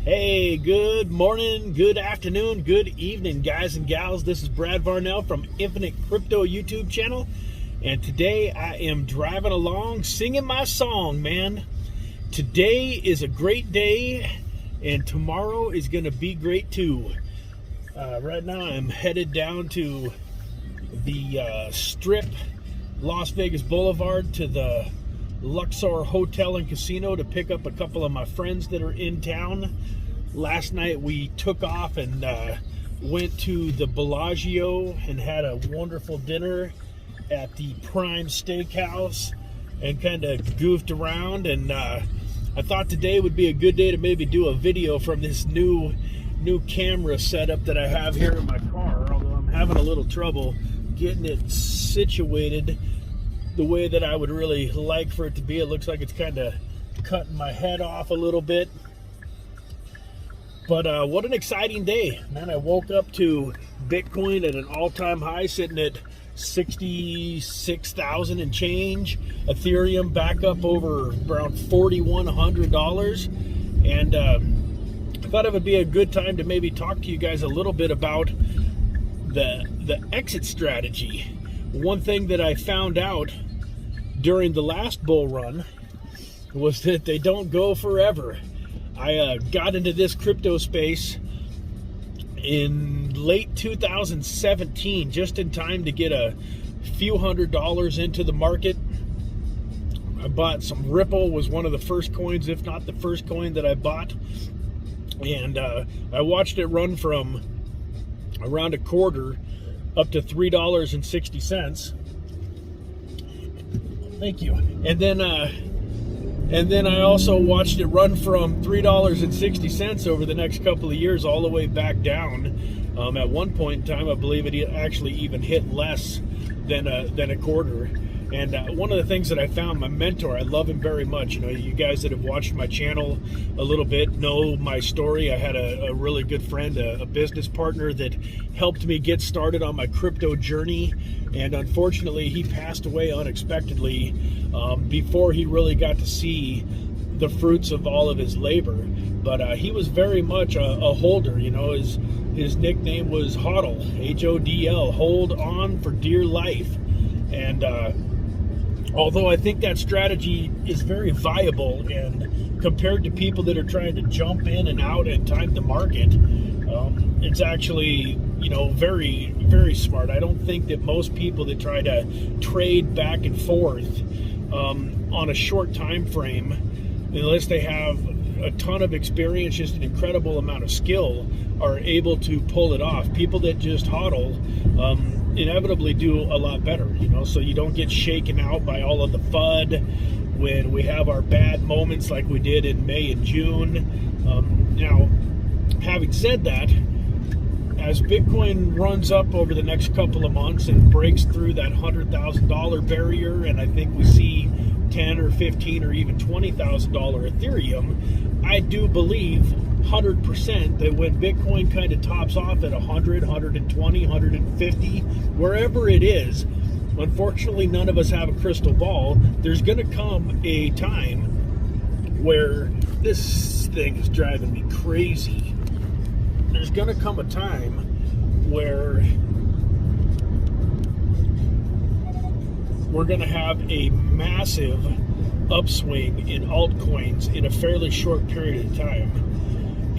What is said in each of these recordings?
Hey, good morning, good afternoon, good evening, guys and gals. This is Brad Varnell from Infinite Crypto YouTube channel. And today I am driving along singing my song, man. Today is a great day and tomorrow is going to be great too. Right now I'm headed down to the Strip, Las Vegas Boulevard, to the Luxor Hotel and Casino to pick up a couple of my friends that are in town. Last night we took off and went to the Bellagio and had a wonderful dinner at the Prime Steakhouse and kind of goofed around, and I thought today would be a good day to maybe do a video from this new camera setup that I have here in my car, although I'm having a little trouble getting it situated the way that I would really like for it to be. It looks like it's kind of cutting my head off a little bit. But what an exciting day, man. I woke up to Bitcoin at an all-time high, sitting at 66,000 and change. Ethereum back up over around $4,100. And I thought it would be a good time to maybe talk to you guys a little bit about the exit strategy. One thing that I found out during the last bull run was that they don't go forever. I got into this crypto space in late 2017, just in time to get a few $100s into the market. I bought some Ripple, was one of the first coins, if not the first coin that I bought. And I watched it run from around a quarter up to $3.60. Thank you. And then I also watched it run from $3.60 over the next couple of years all the way back down. At one point in time, I believe it actually even hit less than a quarter. And one of the things that I found, my mentor, I love him very much. You know, you guys that have watched my channel a little bit know my story. I had a really good friend, a business partner that helped me get started on my crypto journey. And unfortunately, he passed away unexpectedly before he really got to see the fruits of all of his labor. But he was very much a holder. You know, his nickname was HODL, H-O-D-L, hold on for dear life. And although I think that strategy is very viable, and compared to people that are trying to jump in and out and time the market, it's actually, you know, very, very smart. I don't think that most people that try to trade back and forth on a short time frame, unless they have a ton of experience, just an incredible amount of skill, are able to pull it off. People that just hodl inevitably do a lot better, you know, so you don't get shaken out by all of the FUD when we have our bad moments like we did in May and June. Now, having said that, as Bitcoin runs up over the next couple of months and breaks through that $100,000 barrier, and I think we see $10 or $15 or even $20,000 Ethereum, I do believe 100% that when Bitcoin kind of tops off at 100, 120, 150, wherever it is, unfortunately none of us have a crystal ball. There's going to come a time where this thing is driving me crazy. There's going to come a time where we're going to have a massive upswing in altcoins in a fairly short period of time.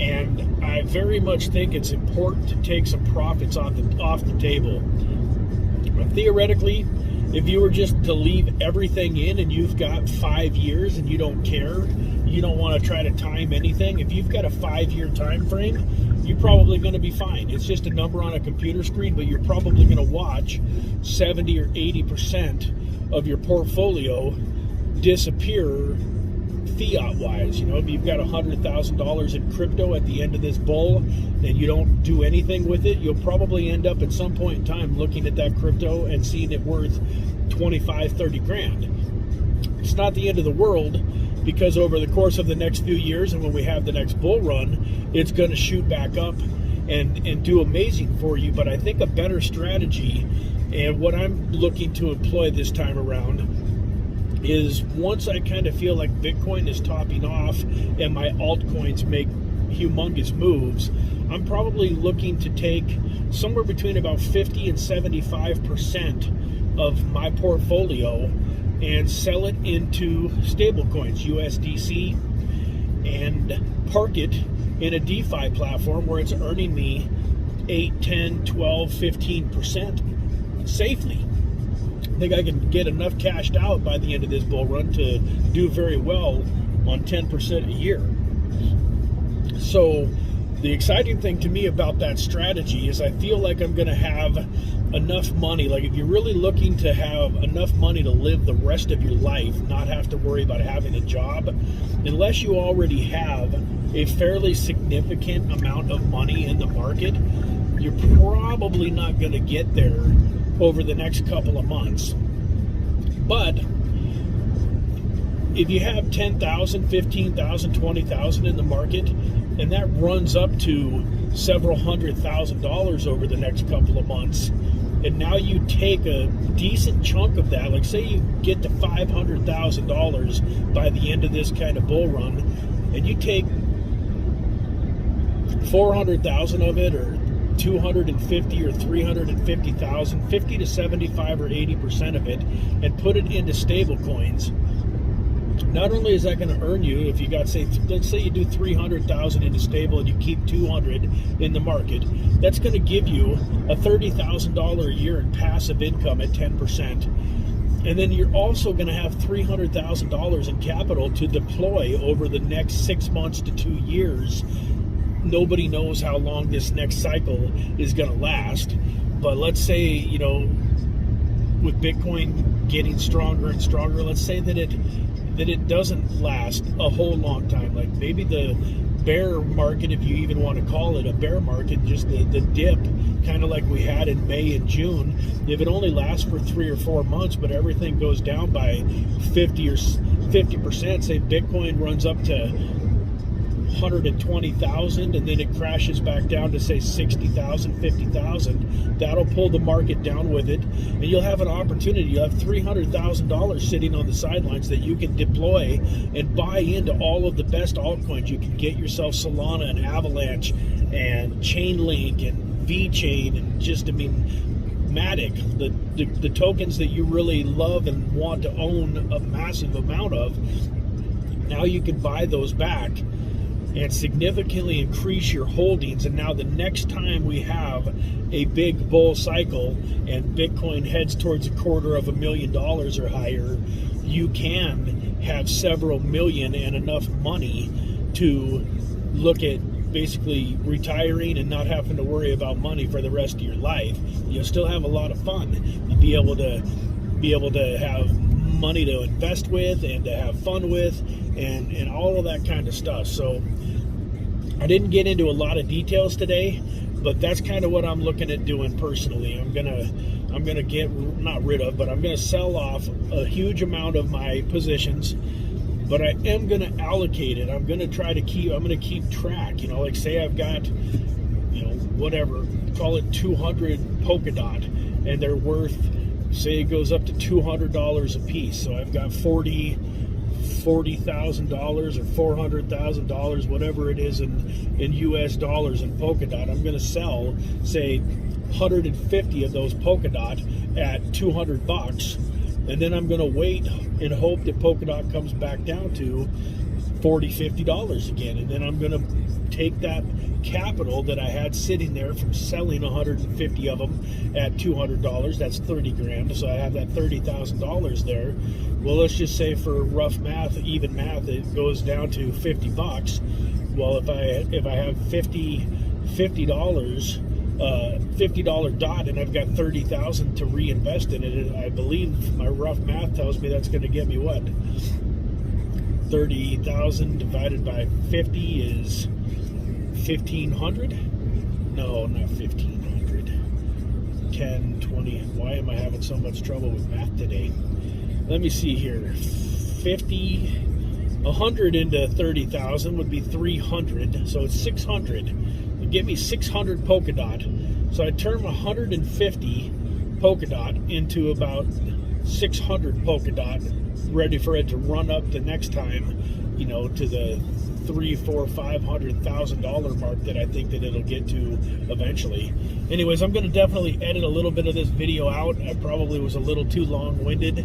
And I very much think it's important to take some profits off the table. Theoretically, if you were just to leave everything in and you've got 5 years and you don't care, you don't want to try to time anything, if you've got a 5-year time frame, you're probably going to be fine. It's just a number on a computer screen, but you're probably going to watch 70 or 80% of your portfolio disappear fiat-wise. You know, if you've got $100,000 in crypto at the end of this bull and you don't do anything with it, you'll probably end up at some point in time looking at that crypto and seeing it worth 25, 30 grand. It's not the end of the world, because over the course of the next few years and when we have the next bull run, it's going to shoot back up and do amazing for you. But I think a better strategy, and what I'm looking to employ this time around, is once I kind of feel like Bitcoin is topping off and my altcoins make humongous moves, I'm probably looking to take somewhere between about 50 and 75% of my portfolio and sell it into stable coins, USDC, and park it in a DeFi platform where it's earning me 8, 10, 12, 15% safely. I think I can get enough cashed out by the end of this bull run to do very well on 10% a year. So the exciting thing to me about that strategy is I feel like I'm going to have enough money. Like if you're really looking to have enough money to live the rest of your life, not have to worry about having a job, unless you already have a fairly significant amount of money in the market, you're probably not going to get there over the next couple of months. But if you have 10,000, 15,000, 20,000 in the market, and that runs up to several $100,000 over the next couple of months, and now you take a decent chunk of that, like say you get to $500,000 by the end of this kind of bull run, and you take 400,000 of it, or 250 or 350,000, 50 to 75 or 80% of it, and put it into stable coins. Not only is that going to earn you, if you got, say, let's say you do 300,000 into stable and you keep 200 in the market, that's going to give you a $30,000 a year in passive income at 10%. And then you're also going to have $300,000 in capital to deploy over the next 6 months to 2 years. Nobody knows how long this next cycle is going to last, but let's say, you know, with Bitcoin getting stronger and stronger, let's say that it doesn't last a whole long time. Like maybe the bear market, if you even want to call it a bear market, just the dip, kind of like we had in May and June, if it only lasts for 3 or 4 months, but everything goes down by 50%, say Bitcoin runs up to 120,000 and then it crashes back down to say 60,000, 50,000, that'll pull the market down with it, and you'll have an opportunity. You'll have $300,000 sitting on the sidelines that you can deploy and buy into all of the best altcoins. You can get yourself Solana and Avalanche and Chainlink and VeChain and just, I mean, Matic, the tokens that you really love and want to own a massive amount of. Now you can buy those back and significantly increase your holdings. And now the next time we have a big bull cycle and Bitcoin heads towards $250,000 or higher, you can have several million and enough money to look at basically retiring and not having to worry about money for the rest of your life. You'll still have a lot of fun. You'll be able to have money to invest with and to have fun with and all of that kind of stuff. So I didn't get into a lot of details today, but that's kind of what I'm looking at doing personally. I'm gonna get, not rid of, but I'm gonna sell off a huge amount of my positions, but I am gonna allocate it. I'm gonna keep track, you know, like say I've got, you know, whatever, call it 200 Polkadot, and they're worth, say it goes up to $200 a piece. So I've got $40,000 or $400,000, whatever it is in US dollars in Polkadot. I'm going to sell, say, 150 of those Polkadot at $200, and then I'm going to wait and hope that Polkadot comes back down to $40, $50 again, and then I'm going to take that capital that I had sitting there from selling 150 of them at $200. That's 30 grand. So I have that $30,000 there. Well, let's just say for rough math, even math, it goes down to $50. Well, if I have $50 dot and I've got 30,000 to reinvest in it, I believe my rough math tells me that's going to get me what? 30,000 divided by 50 is 1,500? No, not 1,500. 10, 20. Why am I having so much trouble with math today? Let me see here. 100 into 30,000 would be 300. So it's 600. It'd get me 600 Polkadot. So I turn 150 Polkadot into about 600 Polkadot, ready for it to run up the next time, you know, to the $300,000, $400,000, $500,000 mark that I think that it'll get to eventually. Anyways, I'm going to definitely edit a little bit of this video out. I probably was a little too long-winded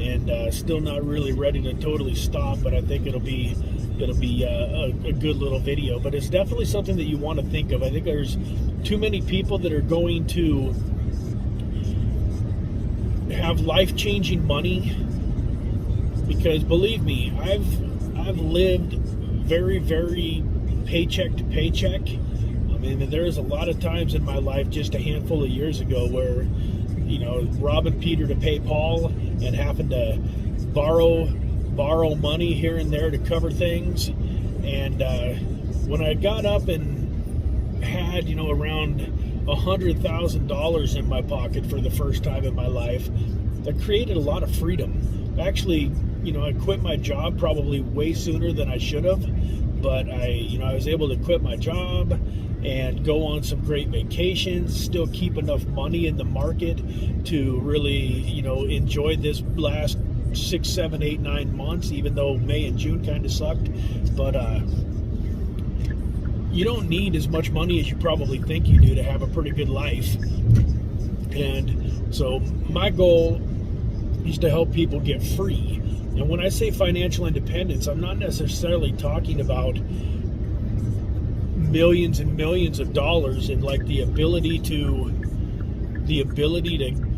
and still not really ready to totally stop, but I think it'll be a good little video. But it's definitely something that you want to think of. I think there's too many people that are going to have life-changing money, because believe me, I've lived very, very paycheck to paycheck. I mean, there's a lot of times in my life just a handful of years ago where, you know, robbing Peter to pay Paul and having to borrow money here and there to cover things. And when I got up and had, you know, around $100,000 in my pocket for the first time in my life, that created a lot of freedom. Actually, you know, I quit my job probably way sooner than I should have, but I was able to quit my job and go on some great vacations, still keep enough money in the market to really, you know, enjoy this last 6, 7, 8, 9 months, even though May and June kind of sucked. But you don't need as much money as you probably think you do to have a pretty good life. And so my goal is to help people get free. And when I say financial independence, I'm not necessarily talking about millions and millions of dollars and like the ability to,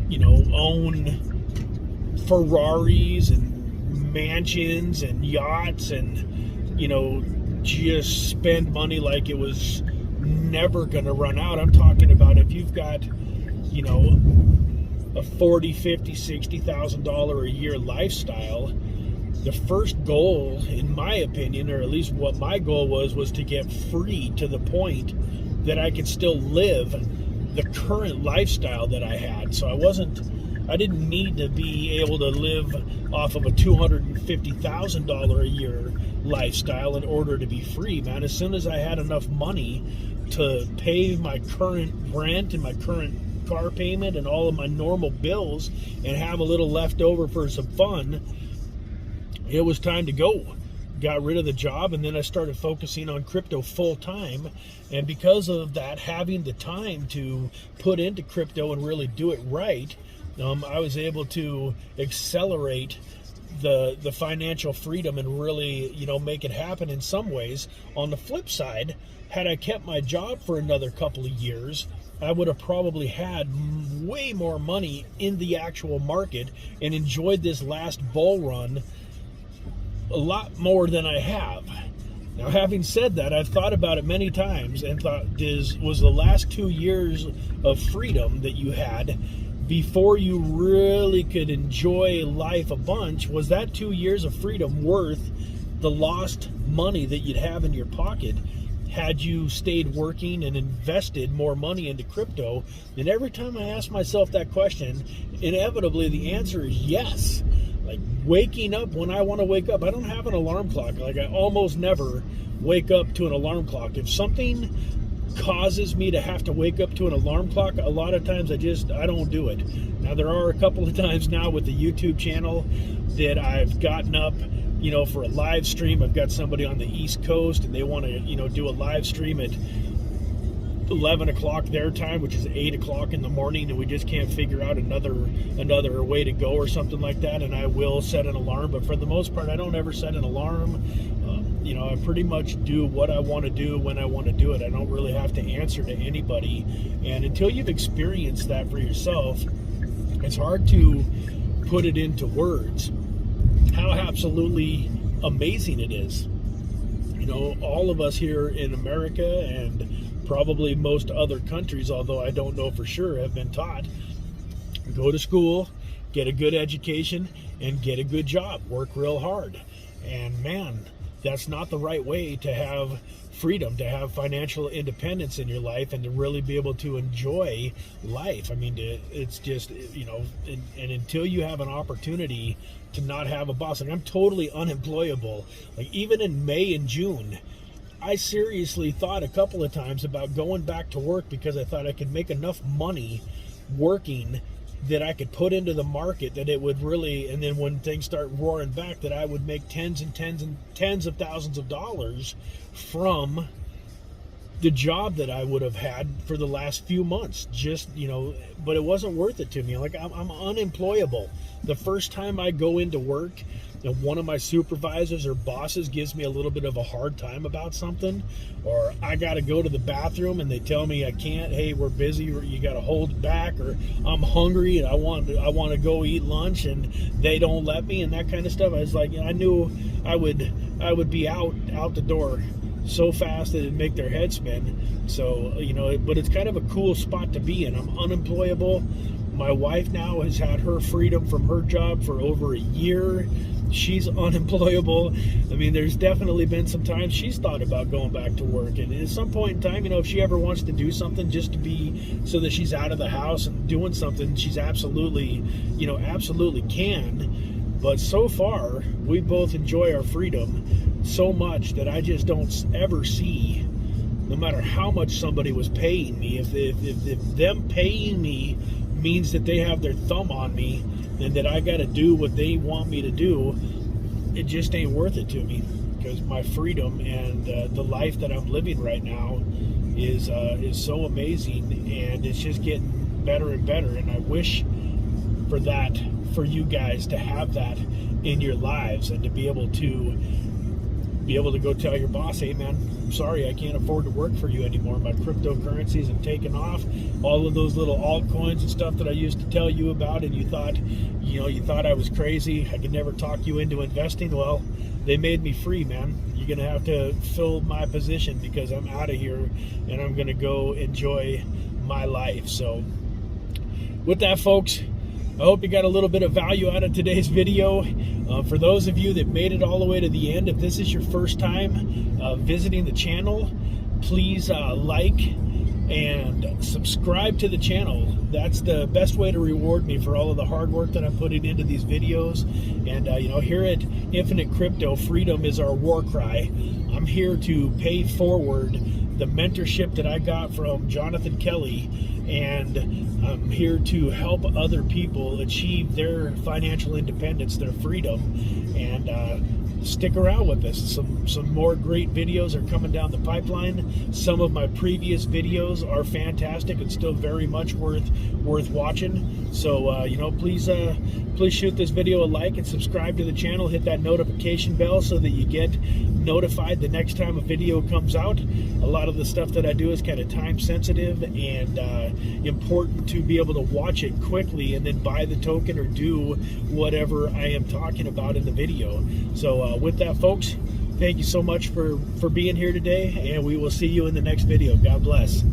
you know, own Ferraris and mansions and yachts and, you know, just spend money like it was never going to run out. I'm talking about if you've got, you know, a $40,000, $50,000, $60,000 a year lifestyle, the first goal, in my opinion, or at least what my goal was to get free to the point that I could still live the current lifestyle that I had. So I didn't need to be able to live off of a $250,000 a year lifestyle in order to be free, man. As soon as I had enough money to pay my current rent and my current car payment and all of my normal bills and have a little left over for some fun, it was time to go. Got rid of the job, and then I started focusing on crypto full time. And because of that, having the time to put into crypto and really do it right, I was able to accelerate the financial freedom and really, you know, make it happen in some ways. On the flip side, had I kept my job for another couple of years, I would have probably had way more money in the actual market and enjoyed this last bull run a lot more than I have. Now, having said that, I've thought about it many times and thought, was the last 2 years of freedom that you had before you really could enjoy life a bunch, was that 2 years of freedom worth the lost money that you'd have in your pocket had you stayed working and invested more money into crypto? And every time I ask myself that question, inevitably the answer is yes. Like waking up when I want to wake up. I don't have an alarm clock. Like I almost never wake up to an alarm clock. If something causes me to have to wake up to an alarm clock, a lot of times I don't do it. Now there are a couple of times now with the YouTube channel that I've gotten up, you know, for a live stream. I've got somebody on the East Coast and they want to, you know, do a live stream at 11 o'clock their time, which is 8 o'clock in the morning, and we just can't figure out another way to go or something like that, and I will set an alarm. But for the most part, I don't ever set an alarm. You know, I pretty much do what I want to do when I want to do it. I don't really have to answer to anybody, and until you've experienced that for yourself, it's hard to put it into words how absolutely amazing it is. You know, all of us here in America and probably most other countries, although I don't know for sure, have been taught, go to school, get a good education, and get a good job, work real hard. And man, that's not the right way to have freedom, to have financial independence in your life, and to really be able to enjoy life. I mean, it's just, you know, and until you have an opportunity to not have a boss, like I'm totally unemployable. Like even in May and June, I seriously thought a couple of times about going back to work because I thought I could make enough money working that I could put into the market, that it would really, and then when things start roaring back, that I would make tens and tens of thousands of dollars from the job that I would have had for the last few months. Just, but it wasn't worth it to me. Like, I'm unemployable. The first time I go into work and one of my supervisors or bosses gives me a little bit of a hard time about something, or I got to go to the bathroom and they tell me I can't, hey, we're busy, or you got to hold it back, or I'm hungry and I want to go eat lunch and they don't let me, and that kind of stuff. I was like, I knew I would be out the door so fast that it'd make their head spin. So, but it's kind of a cool spot to be in. I'm unemployable. My wife now has had her freedom from her job for over a year. She's unemployable. I mean, there's definitely been some times she's thought about going back to work. And at some point in time, if she ever wants to do something just to be so that she's out of the house and doing something, she's absolutely can. But so far, we both enjoy our freedom so much that I just don't ever see, no matter how much somebody was paying me, if them paying me means that they have their thumb on me and that I got to do what they want me to do, it just ain't worth it to me, because my freedom and the life that I'm living right now is so amazing, and it's just getting better and better. And I wish for you guys to have that in your lives, and to be able to go tell your boss, hey man, I'm sorry, I can't afford to work for you anymore. My cryptocurrencies have taken off. All of those little altcoins and stuff that I used to tell you about, and you thought I was crazy, I could never talk you into investing. Well, they made me free, man. You're gonna have to fill my position, because I'm out of here and I'm gonna go enjoy my life. So with that, folks, I hope you got a little bit of value out of today's video. For those of you that made it all the way to the end, if this is your first time visiting the channel, please like and subscribe to the channel. That's the best way to reward me for all of the hard work that I'm putting into these videos. And here at Infinite Crypto, freedom is our war cry. I'm here to pay forward the mentorship that I got from Jonathan Kelly, and I'm here to help other people achieve their financial independence, their freedom. And stick around with us. Some more great videos are coming down the pipeline. Some of my previous videos are fantastic and still very much worth watching. So please shoot this video a like and subscribe to the channel. Hit that notification bell so that you get notified the next time a video comes out. A lot of the stuff that I do is kind of time sensitive and important to be able to watch it quickly and then buy the token or do whatever I am talking about in the video. So with that, folks, thank you so much for being here today, and we will see you in the next video. God bless.